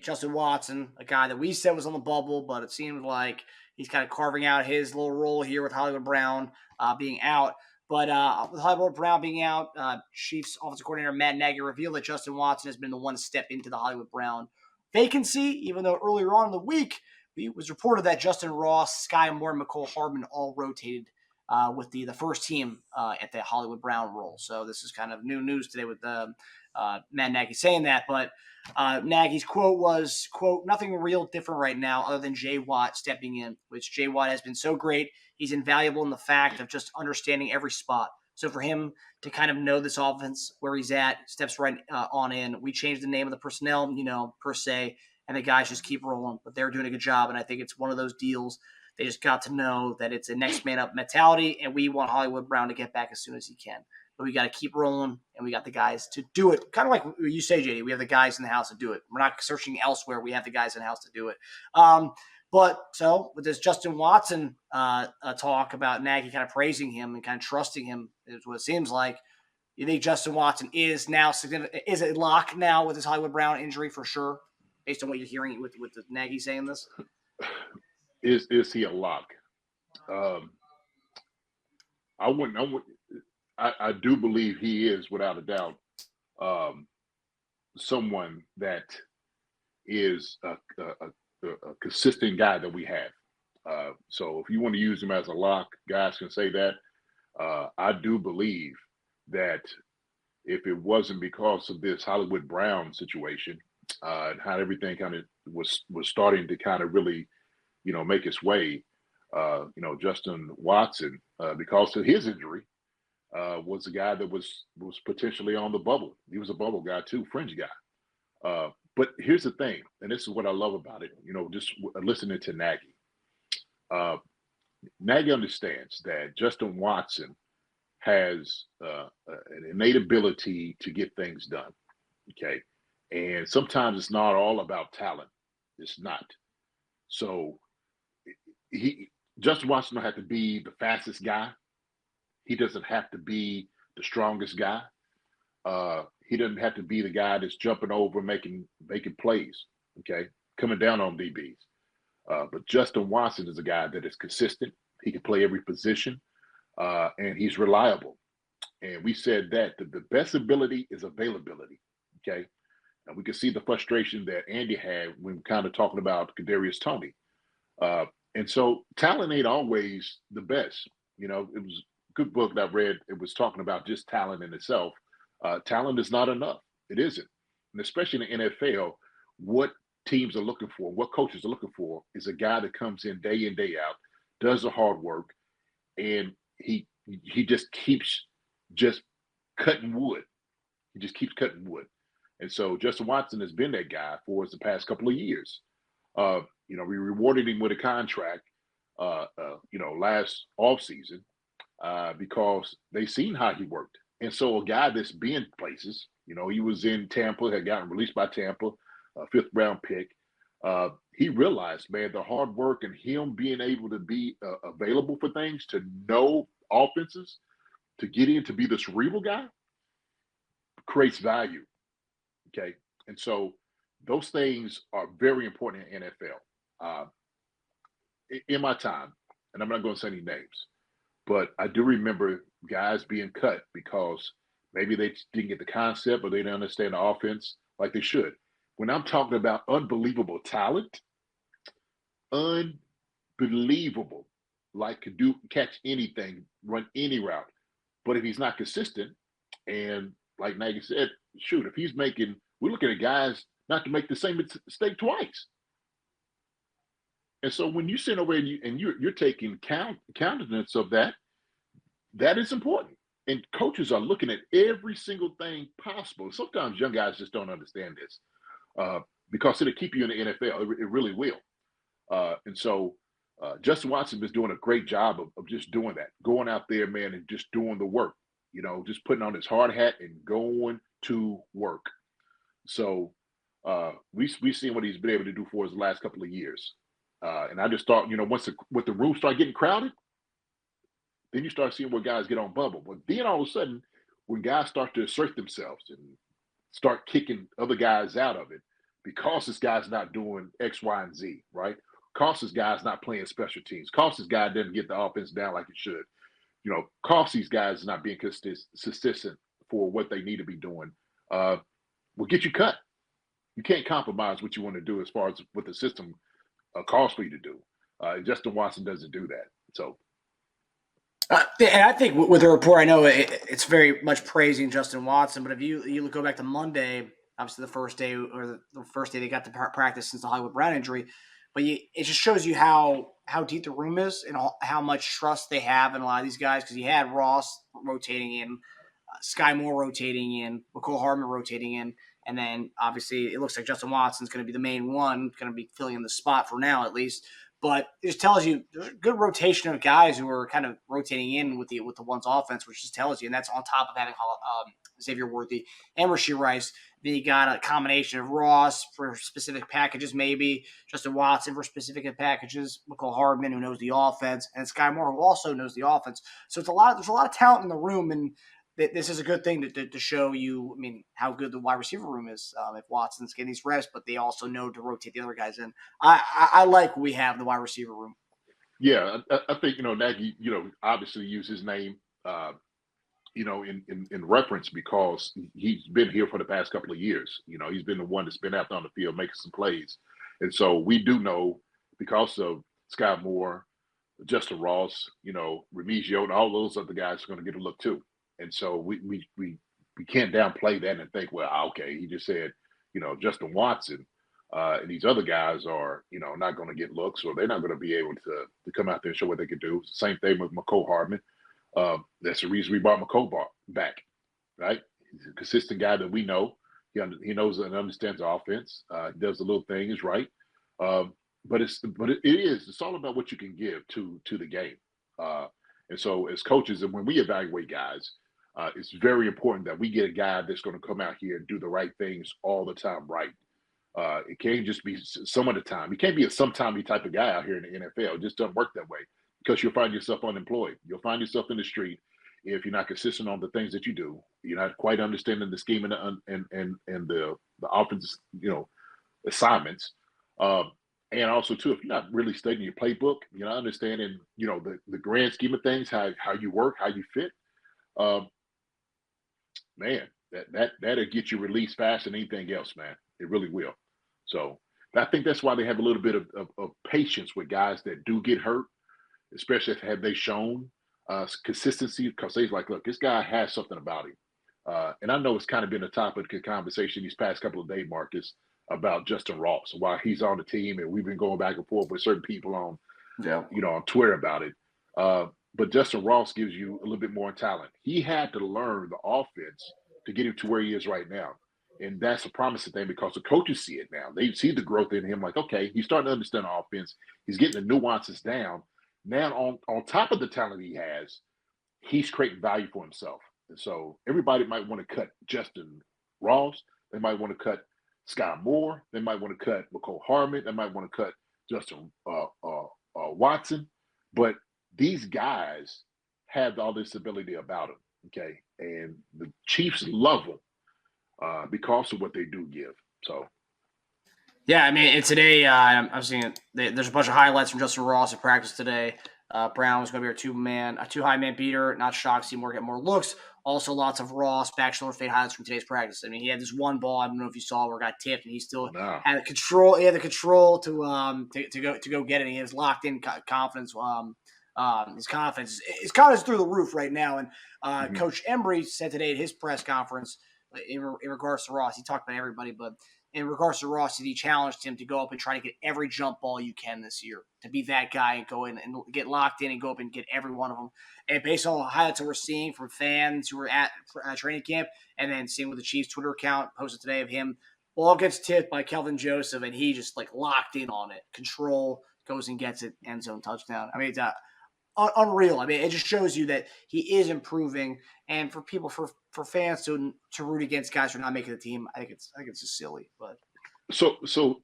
Justyn Watson, a guy that we said was on the bubble, but it seems like he's kind of carving out his little role here with Hollywood Brown being out. But with Hollywood Brown being out, Chiefs offensive coordinator Matt Nagy revealed that Justyn Watson has been the one to step into the Hollywood Brown vacancy, even though earlier on in the week, it was reported that Justyn Ross, Skyy Moore, and Mecole Hardman all rotated with the first team at the Hollywood Brown role. So this is kind of new news today with Matt Nagy saying that. But Nagy's quote was, quote, "Nothing real different right now other than J-Wat stepping in," which J-Wat has been so great. He's invaluable in the fact of just understanding every spot. So for him to kind of know this offense, where he's at, steps right on in. We changed the name of the personnel, per se, and the guys just keep rolling. But they're doing a good job, and I think it's one of those deals. They just got to know that it's a next man up mentality, and we want Hollywood Brown to get back as soon as he can. But we got to keep rolling, and we got the guys to do it. Kind of like you say, JD, we have the guys in the house to do it. We're not searching elsewhere. We have the guys in the house to do it. But so with this Justyn Watson talk about Nagy kind of praising him and kind of trusting him is what it seems like. You think Justyn Watson is now significant? Is it lock now with his Hollywood Brown injury for sure, based on what you're hearing with the Nagy saying this? Is he a lock? I do believe he is, without a doubt, someone that is a consistent guy that we have. So if you want to use him as a lock, guys can say that. I do believe that if it wasn't because of this Hollywood Brown situation and how everything kind of was starting to kind of really, make its way, Justyn Watson, because of his injury, was a guy that was potentially on the bubble. He was a bubble guy too, fringe guy. But here's the thing, and this is what I love about it, just listening to Nagy. Nagy understands that Justyn Watson has an innate ability to get things done, okay? And sometimes it's not all about talent. It's not. So Justyn Watson don't have to be the fastest guy. He doesn't have to be the strongest guy. He doesn't have to be the guy that's jumping over, making plays, okay, coming down on DBs. But Justyn Watson is a guy that is consistent. He can play every position, and he's reliable. And we said that the best ability is availability, okay? And we can see the frustration that Andy had when kind of talking about Kadarius Toney. And so talent ain't always the best. It was a good book that I've read. It was talking about just talent in itself. Talent is not enough. It isn't. And especially in the NFL, what teams are looking for, what coaches are looking for is a guy that comes in, day out, does the hard work, and he just keeps just cutting wood. He just keeps cutting wood. And so Justyn Watson has been that guy for us the past couple of years. We rewarded him with a contract, last offseason because they seen how he worked. And so a guy that's been places, he was in Tampa, had gotten released by Tampa, a 5th round pick. He realized, man, the hard work and him being able to be available for things, to know offenses, to get in, to be the cerebral guy, creates value. Okay. And so those things are very important in NFL. In my time, and I'm not going to say any names, but I do remember guys being cut because maybe they didn't get the concept or they didn't understand the offense like they should. When I'm talking about unbelievable talent, unbelievable, like could catch anything, run any route. But if he's not consistent, and like Nagy said, shoot, if he's we're looking at guys not to make the same mistake twice. And so when you sit over and you're taking countenance of that, that is important. And coaches are looking at every single thing possible. Sometimes young guys just don't understand this because it'll keep you in the NFL. It really will. And so Justyn Watson is doing a great job of just doing that, going out there, man, and just doing the work, just putting on his hard hat and going to work. So we've seen what he's been able to do for us the last couple of years. And I just thought, once the room start getting crowded, then you start seeing where guys get on bubble. But then all of a sudden, when guys start to assert themselves and start kicking other guys out of it, because this guy's not doing X, Y, and Z, right? Because this guy's not playing special teams. Because this guy didn't get the offense down like it should. Because these guys not being consistent for what they need to be doing, will get you cut. You can't compromise what you want to do as far as what the system calls for you to do. Justyn Watson doesn't do that. So, and I think with the report, I know it's very much praising Justyn Watson, but if you go back to Monday, obviously the first day they got to practice since the Hollywood Brown injury, but it just shows you how deep the room is and how much trust they have in a lot of these guys, because you had Ross rotating in, Skyy Moore rotating in, Mecole Hardman rotating in, and then obviously it looks like Justyn Watson's going to be the main one, going to be filling in the spot for now at least. But it just tells you there's a good rotation of guys who are kind of rotating in with the one's offense, which just tells you, and that's on top of having Xavier Worthy and Rashee Rice. Then you got a combination of Ross for specific packages, maybe Justyn Watson for specific packages, Mecole Hardman, who knows the offense, and Skyy Moore, who also knows the offense. So there's a lot of talent in the room, and this is a good thing to show you, I mean, how good the wide receiver room is if Watson's getting these reps, but they also know to rotate the other guys in. I like what we have in the wide receiver room. Yeah, I think, Nagy, obviously use his name, in reference because he's been here for the past couple of years. He's been the one that's been out on the field making some plays. And so we do know, because of Skyy Moore, Justyn Ross, Rees-Zammit, all those other guys are going to get a look too. And so we can't downplay that and think, well, okay, he just said, Justyn Watson and these other guys are, not going to get looks, or they're not going to be able to come out there and show what they could do. Same thing with Mecole Hardman. That's the reason we brought Mecole back, right? He's a consistent guy that we know. He knows and understands the offense. He does the little things right. But it's all about what you can give to the game. And so as coaches, and when we evaluate guys, it's very important that we get a guy that's going to come out here and do the right things all the time, right? It can't just be some of the time. You can't be a sometimey type of guy out here in the NFL. It just doesn't work that way, because you'll find yourself unemployed. You'll find yourself in the street if you're not consistent on the things that you do. You're not quite understanding the scheme and the offense, assignments. And also too, if you're not really studying your playbook, you're not understanding, the grand scheme of things, how you work, how you fit. Man, that'll get you released faster than anything else, man. It really will. So I think that's why they have a little bit of patience with guys that do get hurt, especially if have they shown consistency, because they're like, look, this guy has something about him. And I know it's kind of been a topic of conversation these past couple of days, Marcus, about Justyn Ross, while he's on the team, and we've been going back and forth with certain people on Twitter about it. But Justyn Ross gives you a little bit more talent. He had to learn the offense to get him to where he is right now. And that's a promising thing, because the coaches see it now. They see the growth in him, like, okay, he's starting to understand the offense. He's getting the nuances down. Now, on top of the talent he has, he's creating value for himself. And so everybody might want to cut Justyn Ross. They might want to cut Skyy Moore. They might want to cut Mecole Hardman. They might want to cut Justyn Watson. But these guys have all this ability about them, okay? And the Chiefs love them because of what they do give. So, yeah, I mean, today I'm seeing it. There's a bunch of highlights from Justyn Ross at practice today. Brown was going to be a two high man beater. Not shocked to see Moore get more looks. Also, lots of Ross back shoulder fade highlights from today's practice. I mean, he had this one ball, I don't know if you saw, where it got tipped, and he still had the control. He had the control to go get it. And he has locked in confidence. His confidence is through the roof right now. And Coach Embry said today at his press conference in regards to Ross, he talked about everybody, but in regards to Ross, he challenged him to go up and try to get every jump ball you can this year, to be that guy and go in and get locked in and go up and get every one of them. And based on the highlights that we're seeing from fans who were at training camp, and then seeing with the Chiefs Twitter account posted today of him, ball gets tipped by Kelvin Joseph, and he just locked in on it. Control, goes and gets it, end zone touchdown. I mean, it's unreal. I mean, it just shows you that he is improving. And for people, for fans to root against guys who are not making the team, I think it's just silly. But so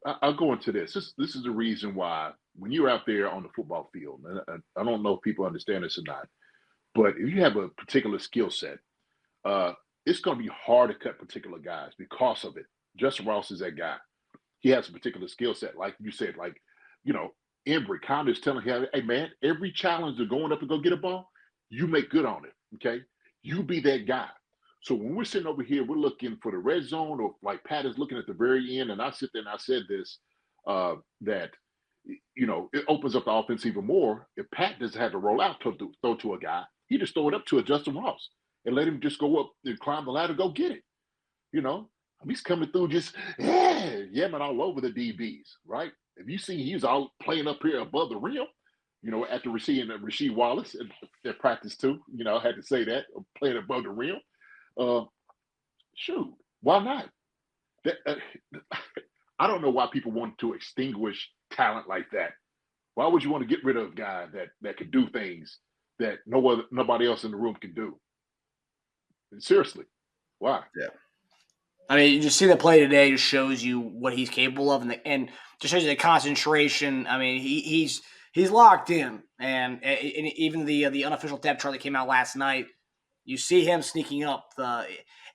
I'll go into this. This is the reason why when you're out there on the football field, and I don't know if people understand this or not, but if you have a particular skill set, it's going to be hard to cut particular guys because of it. Justyn Ross is that guy. he has a particular skill set. Like you said, like, you know, Embry kind of is telling him, hey, man, every challenge of going up to go get a ball, you make good on it. Okay. You be that guy. So when we're sitting over here, we're looking for the red zone, or like Pat is looking at the very end. And I sit there and I said this, that, you know, it opens up the offense even more. If Pat doesn't have to roll out to throw to a guy, he just throw it up to a Justyn Ross and let him just go up and climb the ladder, go get it. You know, he's coming through just yamming all over the DBs, right? If you see he's all playing up here above the rim, you know, after receiving Rasheed Wallace at practice too, you know, I had to say that, playing above the rim. Uh, Shoot, why not? That, I don't know why people want to extinguish talent like that. Why would you want to get rid of a guy that can do things that nobody else in the room can do? Seriously, why? Yeah. I mean, you just see the play today just shows you what he's capable of, and just shows you the concentration. I mean, he's locked in, and even the unofficial depth chart that came out last night, you see him sneaking up the.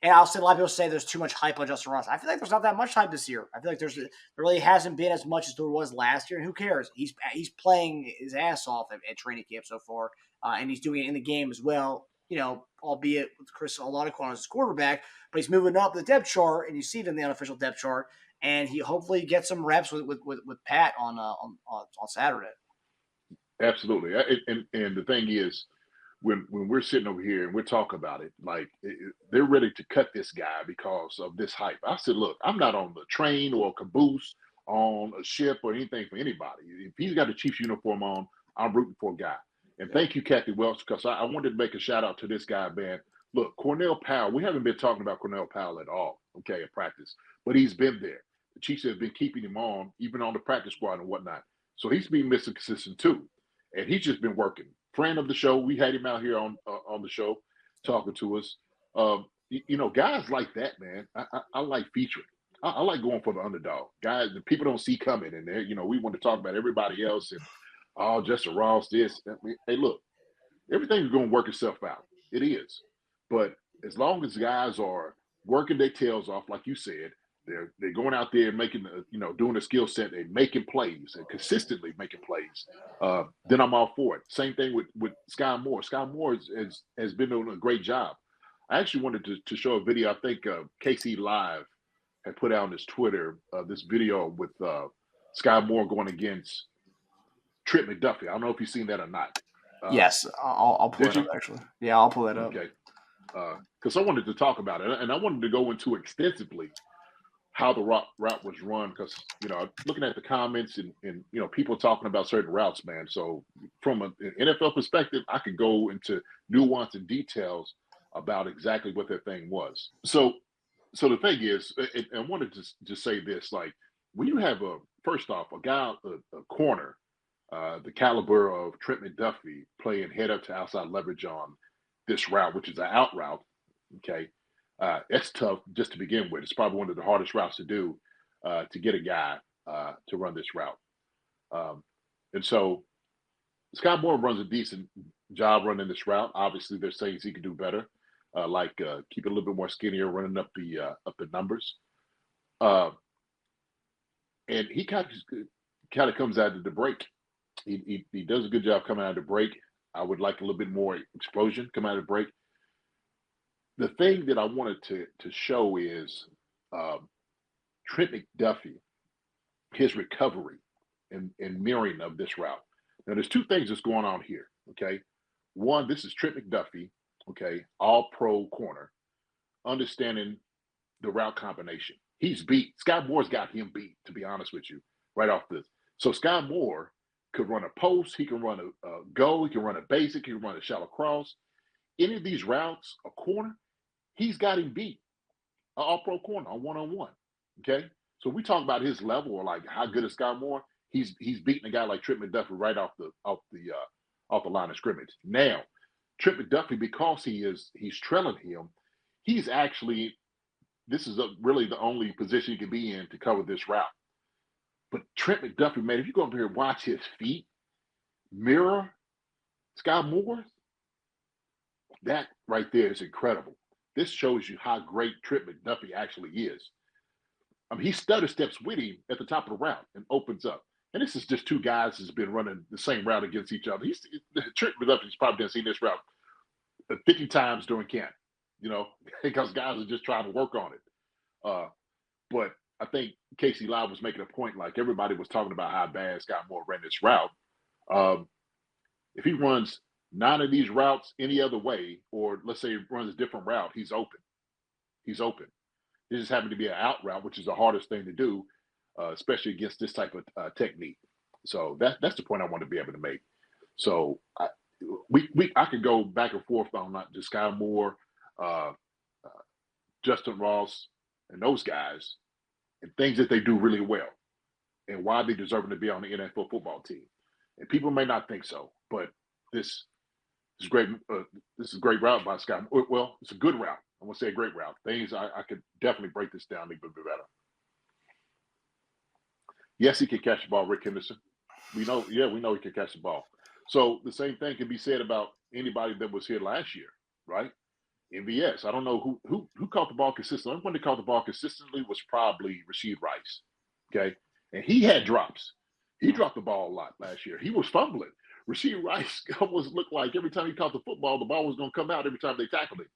And I'll say a lot of people say there's too much hype on Justyn Ross. I feel like there's not that much hype this year. I feel like there really hasn't been as much as there was last year. And who cares? He's playing his ass off at training camp so far, and he's doing it in the game as well. You know, albeit with Chris Oladipo as quarterback, but he's moving up the depth chart, and you see it in the unofficial depth chart. And he hopefully gets some reps with Pat on Saturday. Absolutely. And the thing is, when we're sitting over here and we're talking about it, like they're ready to cut this guy because of this hype. I said, look, I'm not on the train or a caboose on a ship or anything for anybody. If he's got a Chiefs uniform on, I'm rooting for a guy. And thank you, Kathy Welch, because I wanted to make a shout out to this guy, man. Look, Cornell Powell, we haven't been talking about Cornell Powell at all, okay, at practice, but he's been there. The Chiefs have been keeping him on, even on the practice squad and whatnot. So he's been missing consistent too. And he's just been working. Friend of the show, we had him out here on the show talking to us. You know, guys like that, man, I like featuring. I like going for the underdog. Guys that people don't see coming. And, you know, we want to talk about everybody else and, oh, Justyn Ross, this. I mean, hey, look, everything's going to work itself out. It is. But as long as guys are working their tails off, like you said, they're going out there and making, you know, doing a skill set and making plays and consistently making plays. Then I'm all for it. Same thing with Skyy Moore. Skyy Moore has been doing a great job. I actually wanted to show a video. I think KC Live had put out on his Twitter this video with Skyy Moore going against Trent McDuffie. I don't know if you've seen that or not. Yes, I'll pull it up, actually. Yeah, I'll pull that up. Okay. Because I wanted to talk about it, and I wanted to go into extensively how the route was run, because, you know, looking at the comments and you know, people talking about certain routes, man. So from an NFL perspective, I could go into nuance and details about exactly what that thing was. So the thing is, I wanted to just say this, like, when you have first off, a guy, a corner, the caliber of Trent McDuffie playing head up to outside leverage on this route, which is an out route, okay, it's tough just to begin with. It's probably one of the hardest routes to do, to get a guy to run this route. And so Skyy Moore runs a decent job running this route. Obviously, there's things he could do better, like keep it a little bit more skinnier, running up the numbers. And he kind of comes out of the break. He does a good job coming out of the break. I would like a little bit more explosion coming out of the break. The thing that I wanted to show is Trent McDuffie, his recovery and mirroring of this route. Now, there's two things that's going on here, okay? One, this is Trent McDuffie, okay, all-pro corner, understanding the route combination. He's beat. Skyy Moore's got him beat, to be honest with you, right off this. So Skyy Moore could run a post, he can run a go, he can run a basic, he can run a shallow cross. Any of these routes, a corner, he's got him beat. An all-pro corner on one-on-one, okay? So we talk about his level, or like how good is Skyy Moore. He's beating a guy like Trent McDuffie right off the line of scrimmage. Now, Trent McDuffie, because he's trailing him, he's actually, this is really the only position he can be in to cover this route. But Trent McDuffie, man, if you go over here and watch his feet mirror Skyy Moore, that right there is incredible. This shows you how great Trent McDuffie actually is. I mean, he stutter steps with him at the top of the route and opens up. And this is just two guys that's been running the same route against each other. The trick was up. He's probably done seen this route 50 times during camp, because guys are just trying to work on it. But I think Casey Live was making a point, like everybody was talking about how bad Skyy Moore ran this route. If he runs 9 of these routes any other way, or let's say he runs a different route, he's open. He's open. It just happened to be an out route, which is the hardest thing to do, especially against this type of technique. So that's the point I want to be able to make. So I could go back and forth on not just Skyy Moore, Justyn Ross, and those guys, and things that they do really well, and why they deserve to be on the NFL football team. And people may not think so, but this is great. This is a great route by Skyy. Well, it's a good route. I won't say a great route. Things I could definitely break this down a little bit better. Yes, he can catch the ball, Rick Henderson. We know he can catch the ball. So the same thing can be said about anybody that was here last year, right? MVS. I don't know who caught the ball consistently. The only one that caught the ball consistently was probably Rasheed Rice. Okay. And he had drops. He dropped the ball a lot last year. He was fumbling. Rasheed Rice almost looked like every time he caught the football, the ball was going to come out every time they tackled him.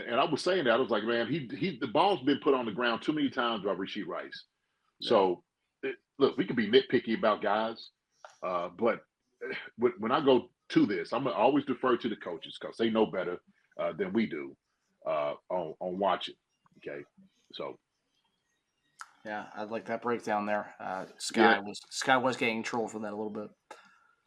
And I was saying that. I was like, man, the ball's been put on the ground too many times by Rasheed Rice. Yeah. So, look, we can be nitpicky about guys, but when I go to this, I'm going to always defer to the coaches because they know better than we do on watching. Okay, so. Yeah, I'd like that breakdown there. Skyy was getting trolled for that a little bit.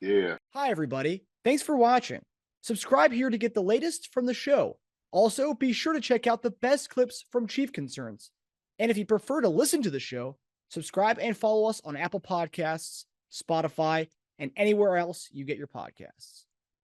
Yeah. Hi, everybody. Thanks for watching. Subscribe here to get the latest from the show. Also, be sure to check out the best clips from Chief Concerns. And if you prefer to listen to the show, subscribe and follow us on Apple Podcasts, Spotify, and anywhere else you get your podcasts.